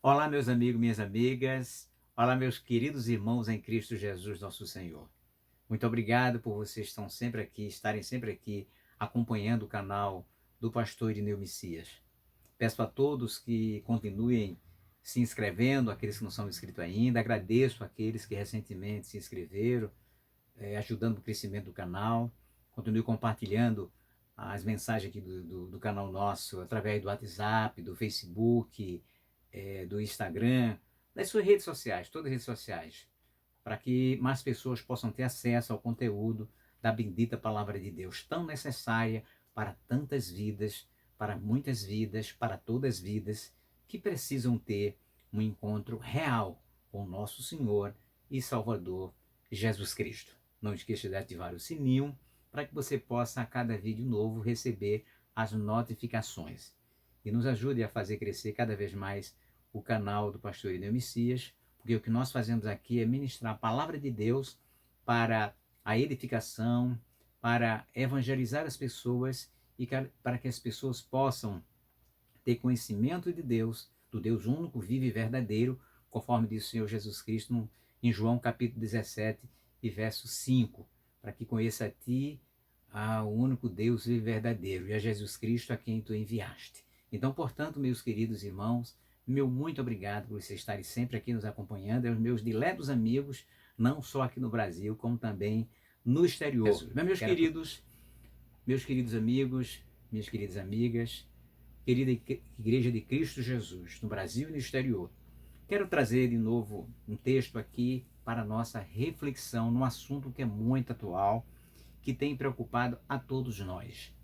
Olá, meus amigos, minhas amigas. Olá, meus queridos irmãos em Cristo Jesus, nosso Senhor. Muito obrigado por vocês estarem sempre aqui acompanhando o canal do pastor Irineu Messias. Peço a todos que continuem se inscrevendo, aqueles que não são inscritos ainda. Agradeço àqueles que recentemente se inscreveram, ajudando no crescimento do canal. Continue compartilhando as mensagens aqui do canal nosso através do WhatsApp, do Facebook, do Instagram, das suas redes sociais, todas as redes sociais, para que mais pessoas possam ter acesso ao conteúdo da bendita palavra de Deus, tão necessária para tantas vidas, para muitas vidas, para todas as vidas, que precisam ter um encontro real com o nosso Senhor e Salvador Jesus Cristo. Não esqueça de ativar o sininho para que você possa, a cada vídeo novo, receber as notificações. E nos ajude a fazer crescer cada vez mais o canal do pastor Irineu Messias, porque o que nós fazemos aqui é ministrar a palavra de Deus para a edificação, para evangelizar as pessoas e para que as pessoas possam ter conhecimento de Deus, do Deus único, vivo e verdadeiro, conforme diz o Senhor Jesus Cristo em João capítulo 17 e verso 5, para que conheça a ti, o único Deus vivo e verdadeiro, e a Jesus Cristo a quem tu enviaste. Então, portanto, meus queridos irmãos, meu muito obrigado por vocês estarem sempre aqui nos acompanhando, e aos meus diletos amigos, não só aqui no Brasil, como também no exterior. Meus queridos amigos, minhas queridas amigas, querida Igreja de Cristo Jesus, no Brasil e no exterior, quero trazer de novo um texto aqui para a nossa reflexão num assunto que é muito atual, que tem preocupado a todos nós.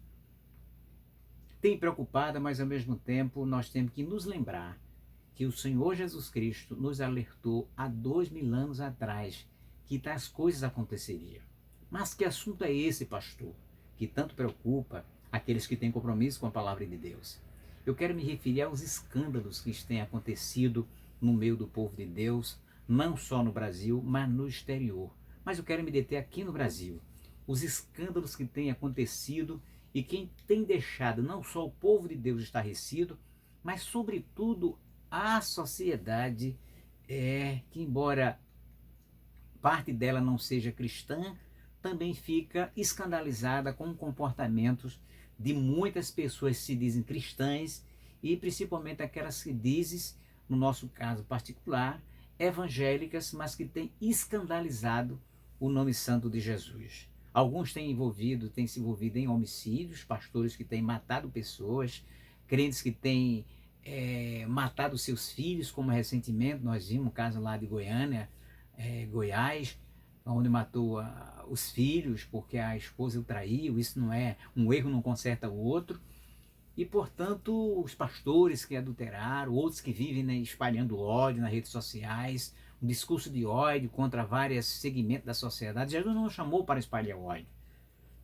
Tem preocupado, mas ao mesmo tempo nós temos que nos lembrar que o Senhor Jesus Cristo nos alertou há 2000 anos atrás que tais coisas aconteceriam. Mas que assunto é esse, pastor, que tanto preocupa aqueles que têm compromisso com a palavra de Deus? Eu quero me referir aos escândalos que têm acontecido no meio do povo de Deus, não só no Brasil, mas no exterior. Mas eu quero me deter aqui no Brasil. Os escândalos que têm acontecido e quem tem deixado não só o povo de Deus estarrecido, mas sobretudo a sociedade, que embora parte dela não seja cristã, também fica escandalizada com comportamentos de muitas pessoas que se dizem cristãs e principalmente aquelas que dizem, no nosso caso particular, evangélicas, mas que têm escandalizado o nome santo de Jesus. Alguns têm se envolvido em homicídios, pastores que têm matado pessoas, crentes que têm matado seus filhos, como recentemente nós vimos um caso lá de Goiânia, Goiás, onde matou os filhos porque a esposa o traiu. Isso não é um erro, não conserta o outro. E portanto os pastores que adulteraram, outros que vivem, né, espalhando ódio nas redes sociais, um discurso de ódio contra vários segmentos da sociedade. Jesus não nos chamou para espalhar ódio.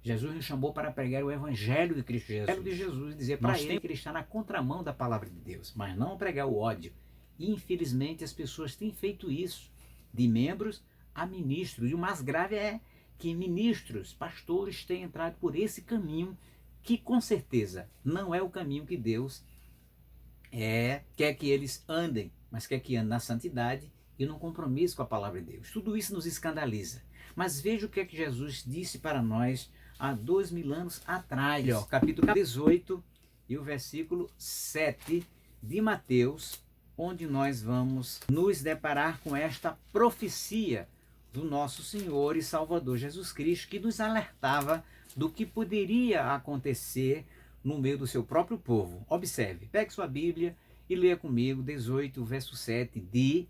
Jesus nos chamou para pregar o Evangelho de Cristo Jesus. O Evangelho de Jesus, dizer para ele que ele está na contramão da palavra de Deus, mas não pregar o ódio. E infelizmente as pessoas têm feito isso, de membros a ministros. E o mais grave é que ministros, pastores têm entrado por esse caminho que com certeza não é o caminho que Deus quer que eles andem, mas quer que andem na santidade e no compromisso com a palavra de Deus. Tudo isso nos escandaliza. Mas veja o que é que Jesus disse para nós há 2000 anos atrás. Capítulo 18 e o versículo 7 de Mateus, onde nós vamos nos deparar com esta profecia do nosso Senhor e Salvador Jesus Cristo, que nos alertava do que poderia acontecer no meio do seu próprio povo. Observe, pegue sua Bíblia e leia comigo 18, verso 7 de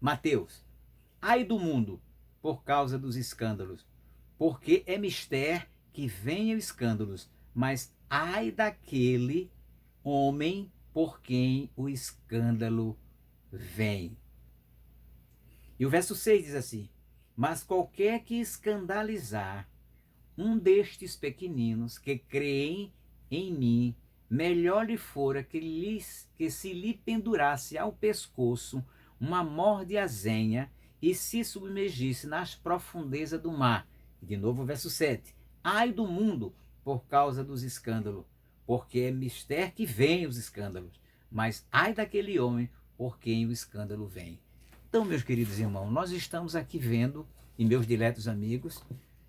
Mateus. Ai do mundo por causa dos escândalos, porque é mister que venham escândalos, mas ai daquele homem por quem o escândalo vem. E o verso 6 diz assim: mas qualquer que escandalizar um destes pequeninos que creem em mim, melhor lhe fora que se lhe pendurasse ao pescoço uma mor de azenha e se submergisse nas profundezas do mar. E de novo o verso 7. Ai do mundo por causa dos escândalos, porque é mister que vem os escândalos. mas ai daquele homem por quem o escândalo vem. Então, meus queridos irmãos, nós estamos aqui vendo, e meus diletos amigos,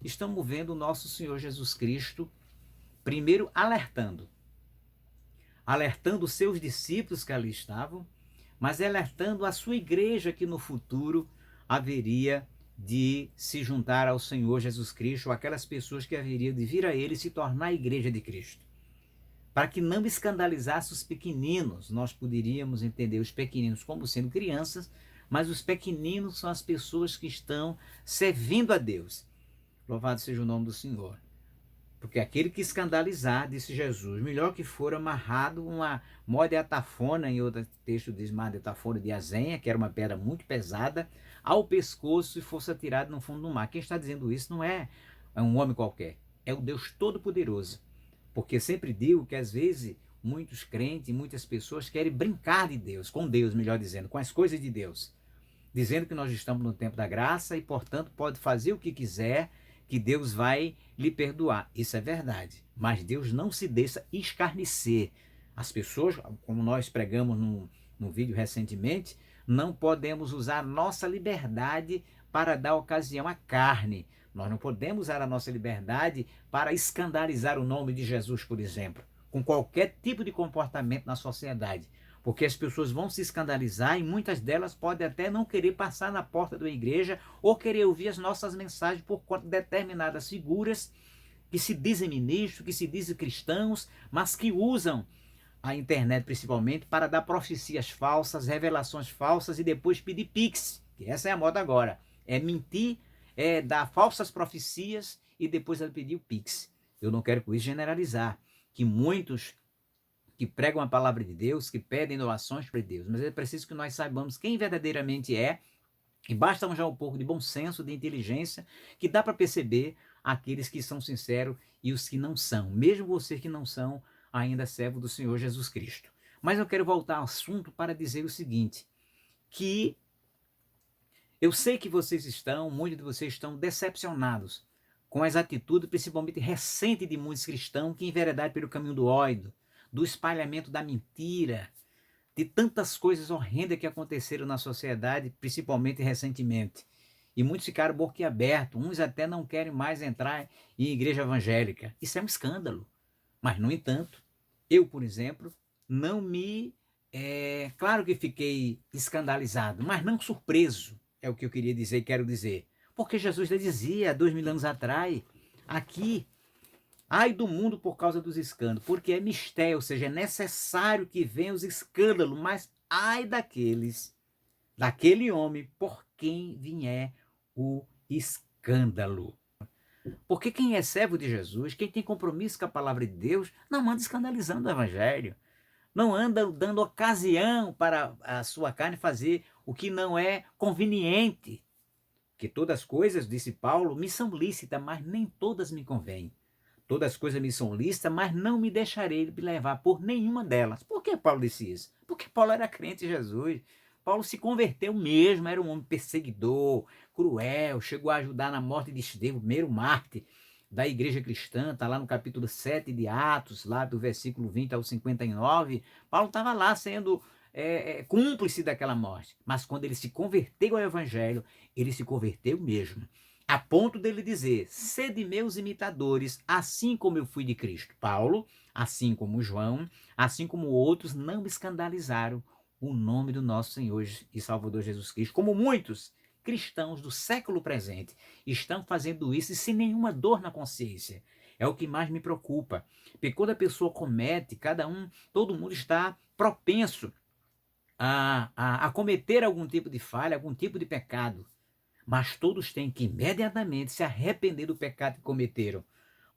estamos vendo o nosso Senhor Jesus Cristo, primeiro alertando os seus discípulos que ali estavam, mas alertando a sua igreja que no futuro haveria de se juntar ao Senhor Jesus Cristo, ou aquelas pessoas que haveriam de vir a ele e se tornar a igreja de Cristo. Para que não escandalizasse os pequeninos, nós poderíamos entender os pequeninos como sendo crianças, mas os pequeninos são as pessoas que estão servindo a Deus. Louvado seja o nome do Senhor. Porque aquele que escandalizar, disse Jesus, melhor que for amarrado uma mó de atafona, em outro texto diz mais de atafona de azenha, que era uma pedra muito pesada, ao pescoço e fosse atirado no fundo do mar. Quem está dizendo isso não é um homem qualquer, é o Deus Todo-Poderoso. Porque sempre digo que às vezes muitos crentes, muitas pessoas querem brincar de Deus, com Deus, melhor dizendo, com as coisas de Deus. Dizendo que nós estamos no tempo da graça e, portanto, pode fazer o que quiser, que Deus vai lhe perdoar. Isso é verdade. Mas Deus não se deixa escarnecer. As pessoas, como nós pregamos num vídeo recentemente, não podemos usar a nossa liberdade para dar ocasião à carne. Nós não podemos usar a nossa liberdade para escandalizar o nome de Jesus, por exemplo, com qualquer tipo de comportamento na sociedade. Porque as pessoas vão se escandalizar e muitas delas podem até não querer passar na porta da igreja ou querer ouvir as nossas mensagens por conta de determinadas figuras que se dizem ministros, que se dizem cristãos, mas que usam a internet principalmente para dar profecias falsas, revelações falsas e depois pedir pix, que essa é a moda agora. É mentir, é dar falsas profecias e depois pedir o pix. Eu não quero com isso generalizar, que muitos que pregam a palavra de Deus, que pedem doações para Deus, mas é preciso que nós saibamos quem verdadeiramente é, e basta já um pouco de bom senso, de inteligência, que dá para perceber aqueles que são sinceros e os que não são, mesmo você que não são ainda servo do Senhor Jesus Cristo. Mas eu quero voltar ao assunto para dizer o seguinte, que eu sei que muitos de vocês estão decepcionados com as atitudes, principalmente recentes de muitos cristãos que enveredaram pelo caminho do ódio, do espalhamento da mentira, de tantas coisas horrendas que aconteceram na sociedade, principalmente recentemente. E muitos ficaram boquiabertos, uns até não querem mais entrar em igreja evangélica. Isso é um escândalo. Mas, no entanto, eu, por exemplo, não me... claro que fiquei escandalizado, mas não surpreso, é o que eu queria dizer e quero dizer. Porque Jesus já dizia, há 2000 anos atrás, aqui, ai do mundo por causa dos escândalos, porque é mistério, ou seja, é necessário que venham os escândalos, mas ai daquele homem por quem vier o escândalo. Porque quem é servo de Jesus, quem tem compromisso com a palavra de Deus, não anda escandalizando o evangelho, não anda dando ocasião para a sua carne fazer o que não é conveniente. Que todas as coisas, disse Paulo, me são lícitas, mas nem todas me convêm. Todas as coisas me são lícitas, mas não me deixarei me levar por nenhuma delas. Por que Paulo disse isso? Porque Paulo era crente em Jesus. Paulo se converteu mesmo, era um homem perseguidor, cruel, chegou a ajudar na morte de Estevão, primeiro mártir da igreja cristã, está lá no capítulo 7 de Atos, lá do versículo 20 ao 59. Paulo estava lá sendo cúmplice daquela morte. Mas quando ele se converteu ao evangelho, ele se converteu mesmo. A ponto dele dizer, sede meus imitadores, assim como eu fui de Cristo. Paulo, assim como João, assim como outros, não escandalizaram o nome do nosso Senhor e Salvador Jesus Cristo, como muitos cristãos do século presente estão fazendo isso e sem nenhuma dor na consciência. É o que mais me preocupa. Porque quando a pessoa comete, todo mundo está propenso a cometer algum tipo de falha, algum tipo de pecado. Mas todos têm que imediatamente se arrepender do pecado que cometeram.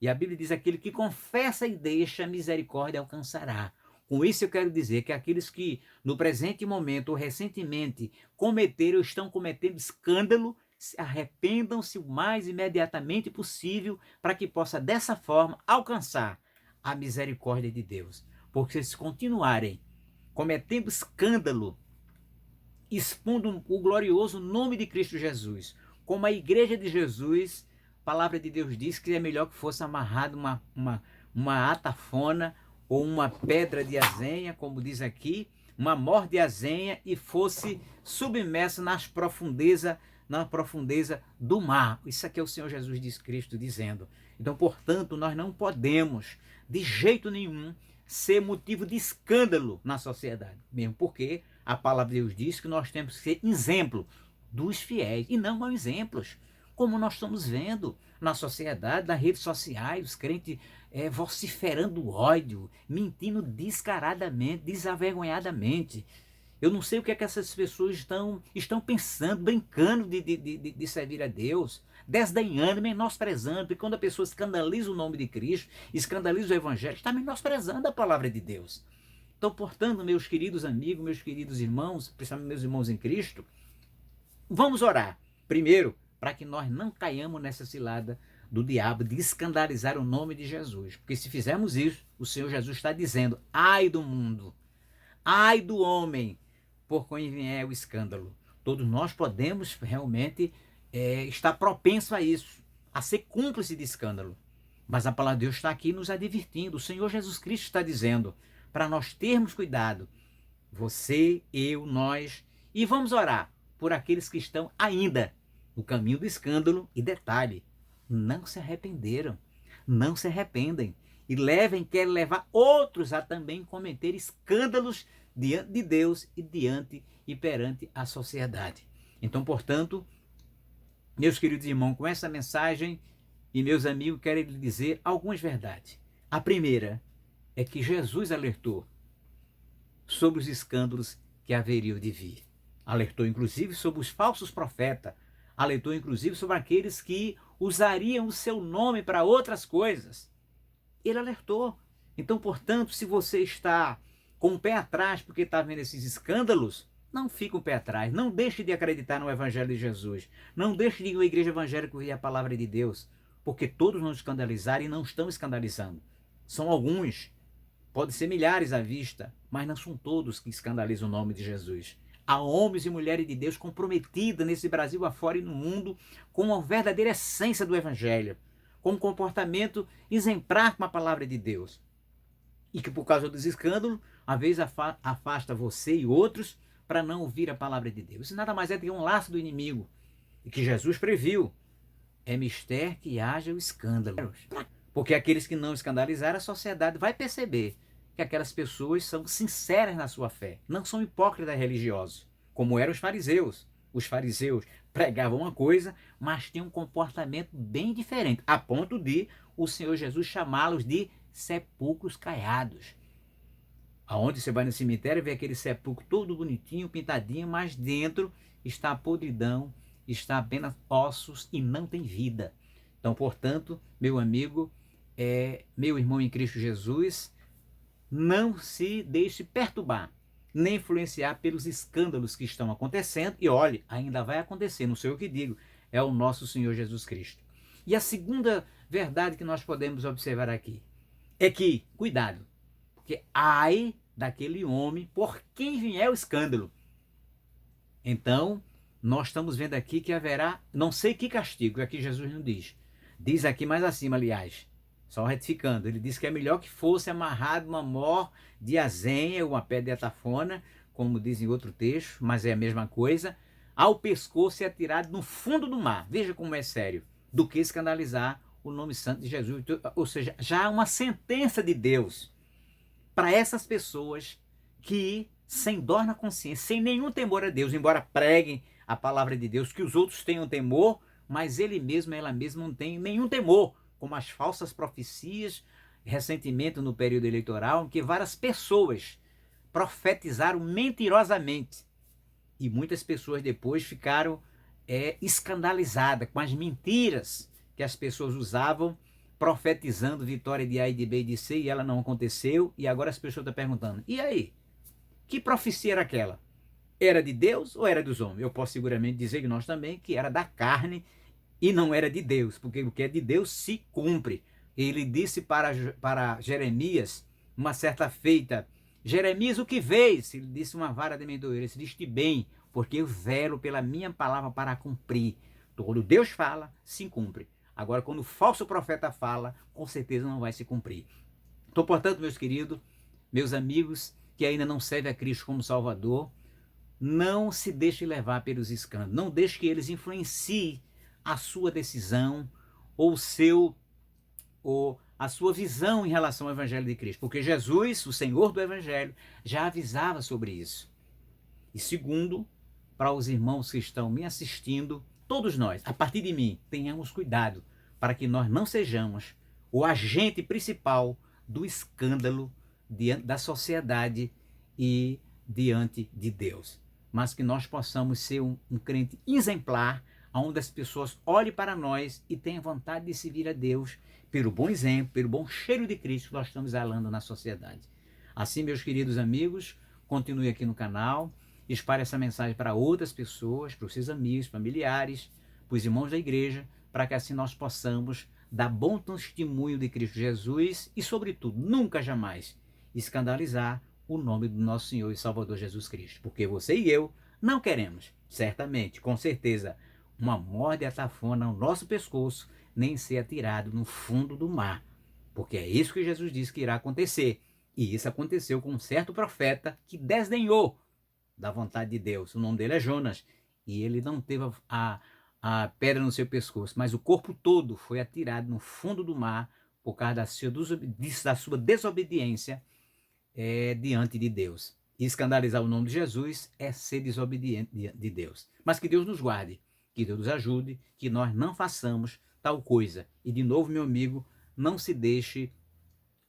E a Bíblia diz, aquele que confessa e deixa, a misericórdia alcançará. Com isso eu quero dizer que aqueles que no presente momento ou recentemente cometeram ou estão cometendo escândalo, se arrependam-se o mais imediatamente possível para que possa dessa forma alcançar a misericórdia de Deus. Porque se continuarem cometendo escândalo, expondo o glorioso nome de Cristo Jesus, como a igreja de Jesus, a palavra de Deus diz que é melhor que fosse amarrado uma atafona ou uma pedra de azenha, como diz aqui, uma mordeazenha e fosse submerso na profundeza do mar. Isso aqui é o Senhor Jesus Cristo dizendo. Então, portanto, nós não podemos, de jeito nenhum, ser motivo de escândalo na sociedade. Mesmo porque a palavra de Deus diz que nós temos que ser exemplo dos fiéis e não mau exemplos. Como nós estamos vendo na sociedade, nas redes sociais, os crentes vociferando ódio, mentindo descaradamente, desavergonhadamente. Eu não sei o que é que essas pessoas estão pensando, brincando de servir a Deus, desdenhando, menosprezando, porque quando a pessoa escandaliza o nome de Cristo, escandaliza o Evangelho, está menosprezando a palavra de Deus. Então, portanto, meus queridos amigos, meus queridos irmãos, principalmente meus irmãos em Cristo, vamos orar, primeiro, para que nós não caiamos nessa cilada do diabo de escandalizar o nome de Jesus. Porque se fizermos isso, o Senhor Jesus está dizendo, ai do mundo, ai do homem, por quem vier o escândalo. Todos nós podemos realmente estar propensos a isso, a ser cúmplice de escândalo. Mas a palavra de Deus está aqui nos advertindo. O Senhor Jesus Cristo está dizendo para nós termos cuidado. Você, eu, nós. E vamos orar por aqueles que estão ainda no caminho do escândalo. E detalhe, não se arrependeram, não se arrependem. E querem levar outros a também cometer escândalos diante de Deus e perante a sociedade. Então, portanto, meus queridos irmãos, com essa mensagem e meus amigos, quero lhe dizer algumas verdades. A primeira é que Jesus alertou sobre os escândalos que haveriam de vir. Alertou inclusive sobre os falsos profetas, alertou inclusive sobre aqueles que usariam o seu nome para outras coisas. Ele alertou. Então, portanto, se você está com o pé atrás porque está vendo esses escândalos, não fique com o pé atrás. Não deixe de acreditar no Evangelho de Jesus. Não deixe de ir à igreja evangélica ouvir a palavra de Deus. Porque todos não escandalizaram e não estão escandalizando. São alguns. Pode ser milhares à vista, mas não são todos que escandalizam o nome de Jesus. Há homens e mulheres de Deus comprometidas nesse Brasil afora e no mundo com a verdadeira essência do Evangelho, com um comportamento exemplar com a palavra de Deus. E que por causa dos escândalos, às vezes afasta você e outros para não ouvir a palavra de Deus. Isso nada mais é do que um laço do inimigo, e que Jesus previu. É mister que haja o escândalo. Porque aqueles que não escandalizaram, a sociedade vai perceber que aquelas pessoas são sinceras na sua fé, não são hipócritas religiosos, como eram os fariseus. Os fariseus pregavam uma coisa, mas tinham um comportamento bem diferente, a ponto de o Senhor Jesus chamá-los de sepulcros caiados. Aonde você vai no cemitério e vê aquele sepulcro todo bonitinho, pintadinho, mas dentro está a podridão, está apenas ossos e não tem vida. Então, portanto, meu amigo, meu irmão em Cristo Jesus, não se deixe perturbar, nem influenciar pelos escândalos que estão acontecendo. E olhe, ainda vai acontecer, não sei o que digo, é o nosso Senhor Jesus Cristo. E a segunda verdade que nós podemos observar aqui é que, cuidado, porque ai daquele homem por quem vier o escândalo. Então, nós estamos vendo aqui que haverá, não sei que castigo, aqui Jesus não diz. Diz aqui mais acima, aliás, só retificando, ele diz que é melhor que fosse amarrado uma mor de azenha ou uma pedra de atafona, como diz em outro texto, mas é a mesma coisa, ao pescoço e atirado no fundo do mar. Veja como é sério, do que escandalizar o nome santo de Jesus. Ou seja, já há uma sentença de Deus para essas pessoas que, sem dor na consciência, sem nenhum temor a Deus, embora preguem a palavra de Deus, que os outros tenham temor, mas ele mesmo, ela mesma não tem nenhum temor, como as falsas profecias, recentemente no período eleitoral, em que várias pessoas profetizaram mentirosamente. E muitas pessoas depois ficaram escandalizadas com as mentiras que as pessoas usavam, profetizando vitória de A e de B e de C, e ela não aconteceu, e agora as pessoas estão perguntando, e aí? Que profecia era aquela? Era de Deus ou era dos homens? Eu posso seguramente dizer que nós também, que era da carne e não era de Deus, porque o que é de Deus se cumpre. Ele disse para Jeremias, uma certa feita, Jeremias, o que vês? Ele disse uma vara de amendoeira, ele disse bem, porque eu velo pela minha palavra para cumprir. Quando Deus fala, se cumpre. Agora, quando o falso profeta fala, com certeza não vai se cumprir. Então, portanto, meus queridos, meus amigos, que ainda não serve a Cristo como Salvador, não se deixe levar pelos escândalos, não deixe que eles influenciem a sua decisão ou a sua visão em relação ao Evangelho de Cristo, porque Jesus, o Senhor do Evangelho, já avisava sobre isso. E segundo, para os irmãos que estão me assistindo, todos nós, a partir de mim, tenhamos cuidado para que nós não sejamos o agente principal do escândalo diante da sociedade e diante de Deus, mas que nós possamos ser um crente exemplar, onde as pessoas olhem para nós e tenham vontade de servir a Deus pelo bom exemplo, pelo bom cheiro de Cristo que nós estamos exalando na sociedade. Assim, meus queridos amigos, continue aqui no canal, espalhe essa mensagem para outras pessoas, para os seus amigos, familiares, para os irmãos da igreja, para que assim nós possamos dar bom testemunho de Cristo Jesus e, sobretudo, nunca jamais escandalizar o nome do nosso Senhor e Salvador Jesus Cristo. Porque você e eu não queremos, certamente, com certeza, uma morte atafona ao nosso pescoço, nem ser atirado no fundo do mar. Porque é isso que Jesus disse que irá acontecer. E isso aconteceu com um certo profeta que desdenhou da vontade de Deus. O nome dele é Jonas. E ele não teve a pedra no seu pescoço, mas o corpo todo foi atirado no fundo do mar por causa da sua desobediência diante de Deus. E escandalizar o nome de Jesus é ser desobediente de Deus. Mas que Deus nos guarde, que Deus nos ajude, que nós não façamos tal coisa. E de novo, meu amigo, não se deixe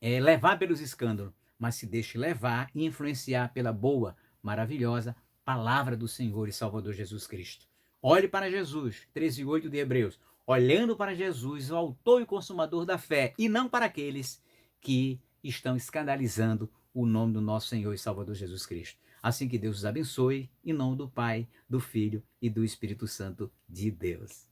levar pelos escândalos, mas se deixe levar e influenciar pela boa, maravilhosa palavra do Senhor e Salvador Jesus Cristo. Olhe para Jesus, 13:8 de Hebreus, olhando para Jesus, o autor e consumador da fé, e não para aqueles que estão escandalizando o nome do nosso Senhor e Salvador Jesus Cristo. Assim que Deus os abençoe, em nome do Pai, do Filho e do Espírito Santo de Deus.